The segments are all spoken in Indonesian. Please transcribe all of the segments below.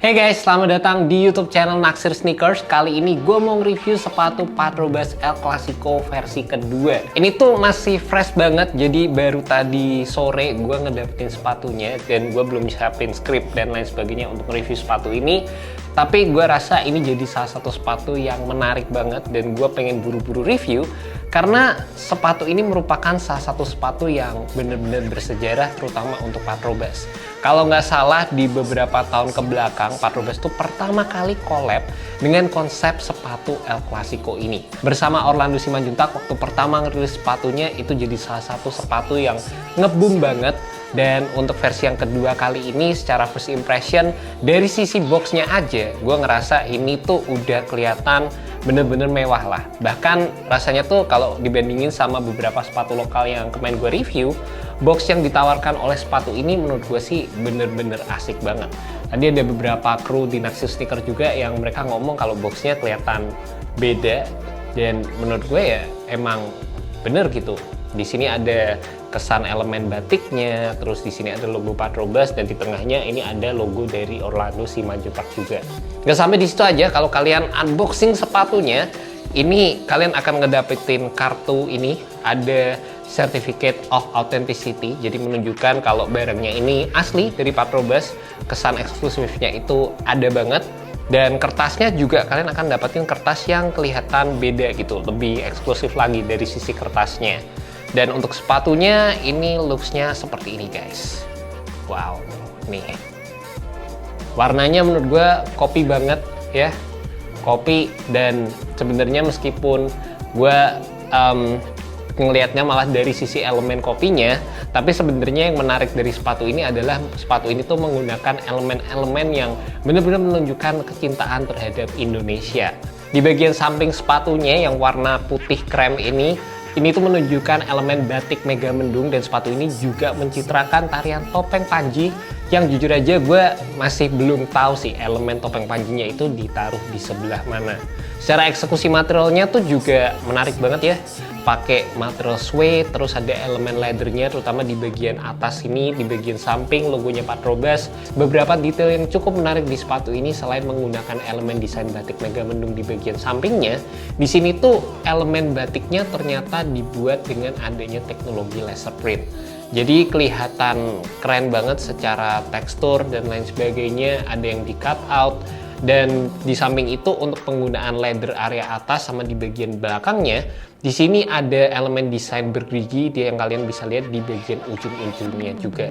Hey guys, selamat datang di YouTube channel Naksir Sneakers. Kali ini gue mau nge-review sepatu Patrobas El Clasico versi kedua. Ini tuh masih fresh banget, jadi baru tadi sore gue ngedapetin sepatunya dan gue belum siapin script dan lain sebagainya untuk nge-review sepatu ini. Tapi gue rasa ini jadi salah satu sepatu yang menarik banget dan gue pengen buru-buru review karena sepatu ini merupakan salah satu sepatu yang bener-bener bersejarah terutama untuk Patrobas. Kalau nggak salah di beberapa tahun ke belakang Patrobas tuh pertama kali collab dengan konsep sepatu El Clasico ini. Bersama Orlando Simanjuntak waktu pertama ngerilis sepatunya itu jadi salah satu sepatu yang nge-boom banget. Dan untuk versi yang kedua kali ini secara first impression dari sisi boxnya aja gue ngerasa ini tuh udah kelihatan bener-bener mewah lah. Bahkan rasanya tuh kalau dibandingin sama beberapa sepatu lokal yang kemarin gue review, box yang ditawarkan oleh sepatu ini menurut gue sih bener-bener asik banget. Tadi ada beberapa kru di Naksir Sneaker juga yang mereka ngomong kalau boxnya kelihatan beda dan menurut gue ya emang bener gitu. Di sini ada kesan elemen batiknya, terus di sini ada logo Patrobas dan di tengahnya ini ada logo dari Orlando Simanjuntak juga. Nggak sampai di situ aja, kalau kalian unboxing sepatunya, ini kalian akan ngedapetin kartu ini, ada Certificate of Authenticity, jadi menunjukkan kalau barangnya ini asli dari Patrobas, kesan eksklusifnya itu ada banget. Dan kertasnya juga kalian akan dapetin kertas yang kelihatan beda gitu, lebih eksklusif lagi dari sisi kertasnya. Dan untuk sepatunya ini looksnya seperti ini guys. Wow, nih warnanya menurut gue kopi banget ya, kopi. Dan sebenarnya meskipun gue ngelihatnya malah dari sisi elemen kopinya, tapi sebenarnya yang menarik dari sepatu ini adalah sepatu ini tuh menggunakan elemen-elemen yang benar-benar menunjukkan kecintaan terhadap Indonesia. Di bagian samping sepatunya yang warna putih krem ini tuh menunjukkan elemen batik Megamendung, dan sepatu ini juga mencitrakan tarian topeng Panji yang jujur aja gue masih belum tahu sih elemen topeng Panjinya itu ditaruh di sebelah mana. Secara eksekusi materialnya tuh juga menarik banget ya, pakai material suede, terus ada elemen leathernya terutama di bagian atas ini, di bagian samping logonya Patrobas. Beberapa detail yang cukup menarik di sepatu ini selain menggunakan elemen desain batik Megamendung di bagian sampingnya, di sini tuh elemen batiknya ternyata dibuat dengan adanya teknologi laser print. Jadi kelihatan keren banget secara tekstur dan lain sebagainya, ada yang di cut out. Dan di samping itu untuk penggunaan leather area atas sama di bagian belakangnya, di sini ada elemen desain bergerigi yang kalian bisa lihat di bagian ujung-ujungnya juga.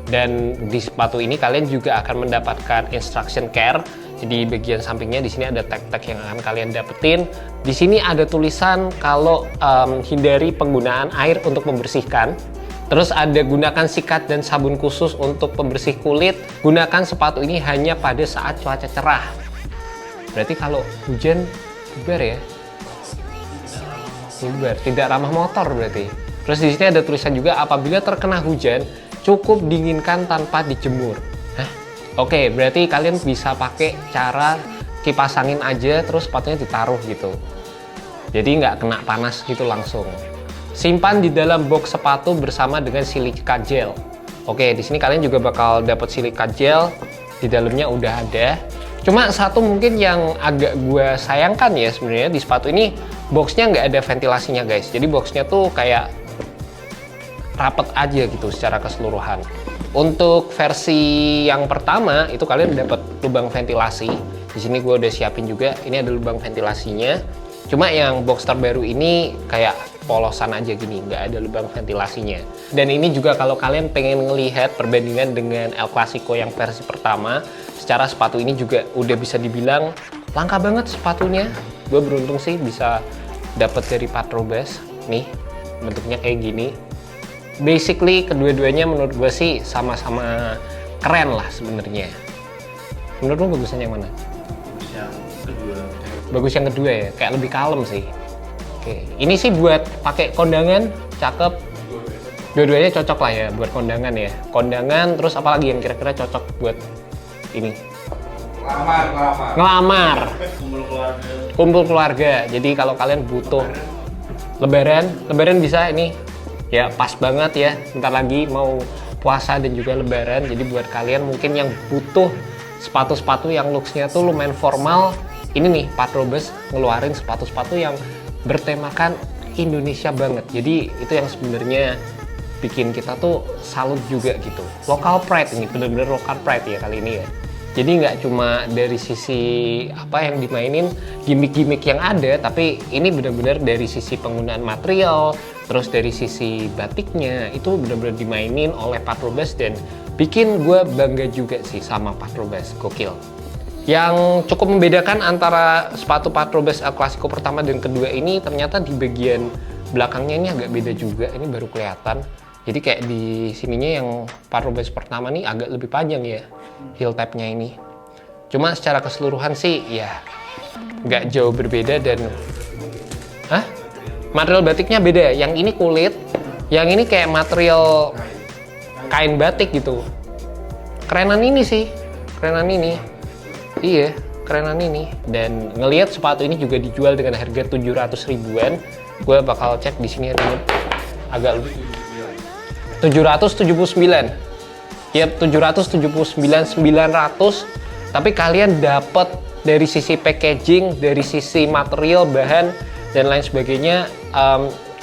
Dan di sepatu ini kalian juga akan mendapatkan instruction care. Jadi bagian sampingnya di sini ada tag-tag yang akan kalian dapetin. Di sini ada tulisan kalau hindari penggunaan air untuk membersihkan. Terus ada gunakan sikat dan sabun khusus untuk pembersih kulit. Gunakan sepatu ini hanya pada saat cuaca cerah. Berarti kalau hujan bubar ya? Bubar, tidak ramah motor berarti. Terus di sini ada tulisan juga apabila terkena hujan cukup dinginkan tanpa dijemur. Hah? Oke, berarti kalian bisa pakai cara kipas angin aja terus sepatunya ditaruh gitu. Jadi nggak kena panas gitu langsung. Simpan di dalam box sepatu bersama dengan silika gel. Oke, di sini kalian juga bakal dapat silika gel, di dalamnya udah ada. Cuma satu mungkin yang agak gue sayangkan ya sebenarnya di sepatu ini, boxnya nggak ada ventilasinya guys. Jadi boxnya tuh kayak rapet aja gitu secara keseluruhan. Untuk versi yang pertama itu kalian dapat lubang ventilasi. Di sini gue udah siapin juga, ini ada lubang ventilasinya. Cuma yang box terbaru ini kayak polosan aja gini, nggak ada lubang ventilasinya. Dan ini juga kalau kalian pengen ngelihat perbandingan dengan El Clasico yang versi pertama, secara sepatu ini juga udah bisa dibilang langka banget sepatunya. Gue beruntung sih bisa dapat dari Patrobas. Nih, bentuknya kayak gini. Basically kedua-duanya menurut gue sih sama-sama keren lah sebenarnya. Menurut lo bagusan yang mana? Yang kedua. Bagus yang kedua ya, kayak lebih kalem sih. Oke, ini sih buat pakai kondangan, cakep. Dua-duanya cocok lah ya buat kondangan ya. Kondangan, terus apalagi yang kira-kira cocok buat ini? Ngelamar. Kumpul keluarga. Jadi kalau kalian butuh lebaran bisa ini. Ya pas banget ya. Bentar lagi mau puasa dan juga lebaran. Jadi buat kalian mungkin yang butuh sepatu-sepatu yang looks-nya tuh lumayan formal, ini nih Patrobas ngeluarin sepatu-sepatu yang bertemakan Indonesia banget. Jadi itu yang sebenarnya bikin kita tuh salut juga gitu. Local pride ini, bener-bener local pride ya kali ini ya. Jadi nggak cuma dari sisi apa yang dimainin, gimmick-gimmick yang ada, tapi ini bener-bener dari sisi penggunaan material, terus dari sisi batiknya, itu bener-bener dimainin oleh Patrobas dan bikin gue bangga juga sih sama Patrobas, gokil. Yang cukup membedakan antara sepatu Patrobas El Clasico pertama dan kedua ini ternyata di bagian belakangnya ini agak beda juga, ini baru kelihatan. Jadi kayak di sininya yang Patrobas pertama nih agak lebih panjang ya, heel tab-nya ini. Cuma secara keseluruhan sih ya nggak jauh berbeda dan material batiknya beda. Yang ini kulit, yang ini kayak material kain batik gitu. Kerenan ini sih, kerenan ini. Iya, kerenan ini. Dan ngelihat sepatu ini juga dijual dengan harga 700 ribuan. Gue bakal cek di sini agak lebih. 779. Yap, 779 900. Tapi kalian dapat dari sisi packaging, dari sisi material, bahan dan lain sebagainya.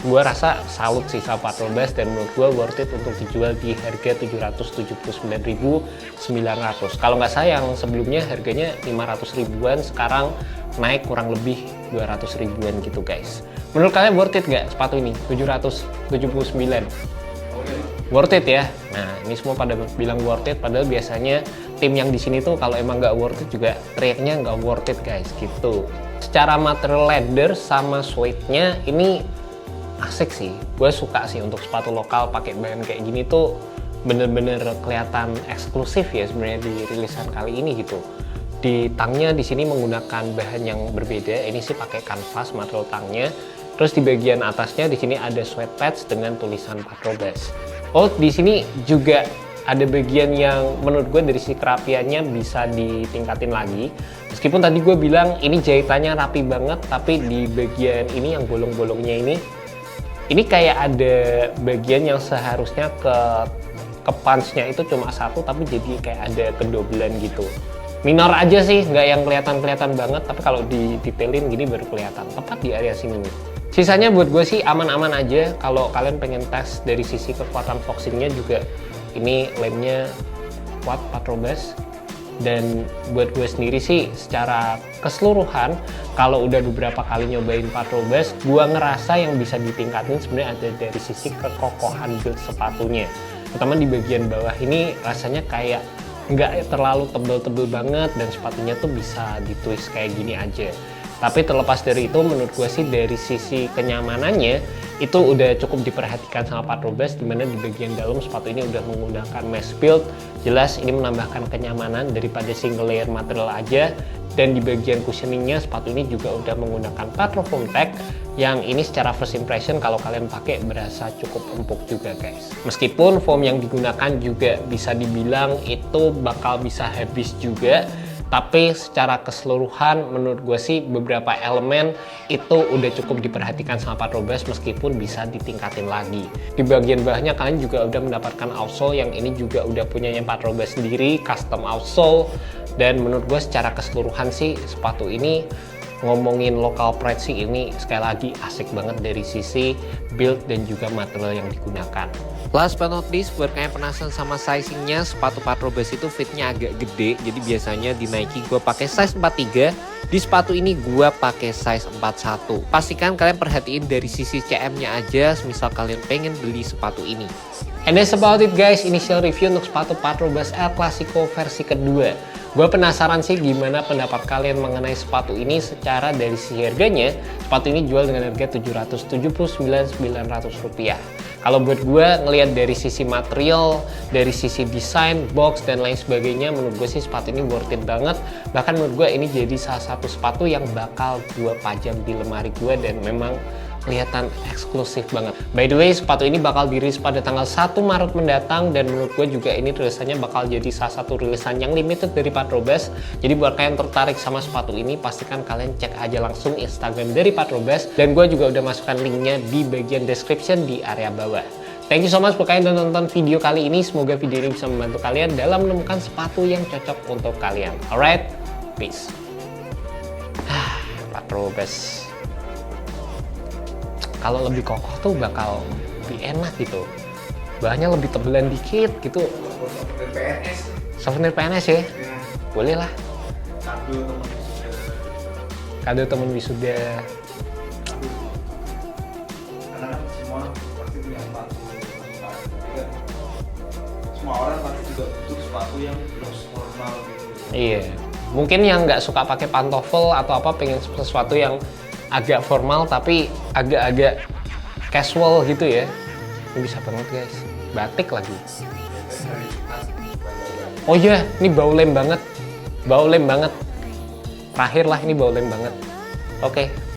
Gue rasa salut sih sama Patrobas dan menurut gue worth it untuk dijual di harga 779.900. Kalau nggak salah yang sebelumnya harganya 500 ribuan, sekarang naik kurang lebih 200 ribuan gitu guys. Menurut kalian worth it nggak sepatu ini? 779 worth it ya? Nah ini semua pada bilang worth it, padahal biasanya tim yang di sini tuh kalau emang nggak worth it juga teriaknya nggak worth it guys gitu. Secara material leather sama suede-nya ini asik sih, gue suka sih untuk sepatu lokal pakai bahan kayak gini tuh bener-bener kelihatan eksklusif ya sebenarnya di rilisan kali ini gitu. Di tangnya di sini menggunakan bahan yang berbeda, ini sih pakai kanvas material tangnya. Terus di bagian atasnya di sini ada sweat pads dengan tulisan Patrobas. Oh di sini juga ada bagian yang menurut gue dari sisi kerapiannya bisa ditingkatin lagi. Meskipun tadi gue bilang ini jahitannya rapi banget, tapi di bagian ini yang bolong-bolongnya ini kayak ada bagian yang seharusnya ke punch-nya itu cuma satu, tapi jadi kayak ada kedobelan gitu. Minor aja sih, nggak yang kelihatan banget, tapi kalau didetailin gini baru kelihatan. Tepat di area sini nih. Sisanya buat gue sih aman-aman aja. Kalau kalian pengen tes dari sisi kekuatan foxingnya juga, ini lemnya kuat Patrobas. Dan buat gue sendiri sih secara keseluruhan kalau udah beberapa kali nyobain Patrobas, gue ngerasa yang bisa ditingkatin sebenarnya ada dari sisi kekokohan build sepatunya. Terutama di bagian bawah ini rasanya kayak nggak terlalu tebel-tebel banget dan sepatunya tuh bisa ditwist kayak gini aja. Tapi terlepas dari itu menurut gue sih dari sisi kenyamanannya itu udah cukup diperhatikan sama Patrobas, dimana di bagian dalam sepatu ini udah menggunakan mesh build. Jelas ini menambahkan kenyamanan daripada single layer material aja. Dan di bagian cushioningnya sepatu ini juga udah menggunakan Patrofoam Tech yang ini secara first impression kalau kalian pakai berasa cukup empuk juga guys. Meskipun foam yang digunakan juga bisa dibilang itu bakal bisa habis juga, tapi secara keseluruhan menurut gue sih beberapa elemen itu udah cukup diperhatikan sama Patrobas meskipun bisa ditingkatin lagi. Di bagian bawahnya kalian juga udah mendapatkan outsole yang ini juga udah punyanya Patrobas sendiri, custom outsole. Dan menurut gue secara keseluruhan sih sepatu ini ngomongin local pride sih ini sekali lagi asik banget dari sisi build dan juga material yang digunakan. Last but not least, buat kalian penasaran sama sizingnya, sepatu Patrobas itu fitnya agak gede. Jadi biasanya di Nike gue pakai size 43, di sepatu ini gue pakai size 41. Pastikan kalian perhatiin dari sisi CM-nya aja, misal kalian pengen beli sepatu ini. And that's about it guys, initial review untuk sepatu Patrobas El Clasico versi kedua. Gue penasaran sih gimana pendapat kalian mengenai sepatu ini secara dari sisi harganya. Sepatu ini jual dengan harga Rp779.900. Kalau buat gue ngelihat dari sisi material, dari sisi desain, box dan lain sebagainya, menurut gue sih sepatu ini worth it banget. Bahkan menurut gue ini jadi salah satu sepatu yang bakal gue pajang di lemari gue dan memang kelihatan eksklusif banget. By the way, sepatu ini bakal dirilis pada tanggal 1 Maret mendatang dan menurut gue juga ini rilisannya bakal jadi salah satu rilisan yang limited dari Patrobas. Jadi buat kalian tertarik sama sepatu ini, pastikan kalian cek aja langsung Instagram dari Patrobas dan gue juga udah masukkan linknya di bagian description di area bawah. Thank you so much buat kalian udah nonton video kali ini. Semoga video ini bisa membantu kalian dalam menemukan sepatu yang cocok untuk kalian. Alright, peace. Patrobas. Kalau lebih kokoh tuh bakal lebih enak gitu. Bahannya lebih tebelan dikit gitu. PNS. Souvenir PNS ya? Boleh lah. Kado Kado temen teman wisuda. karena kan semua pasti punya sepatu. Jadi kan semua orang pasti juga butuh sepatu yang looks formal gitu. Iya. Mungkin yang nggak suka pakai pantofel atau apa, pengen sesuatu yang agak formal tapi agak-agak casual gitu ya. Ini bisa banget guys. Batik lagi. Oh iya, ini bau lem banget. Bau lem banget. Terakhir lah, ini bau lem banget. Oke.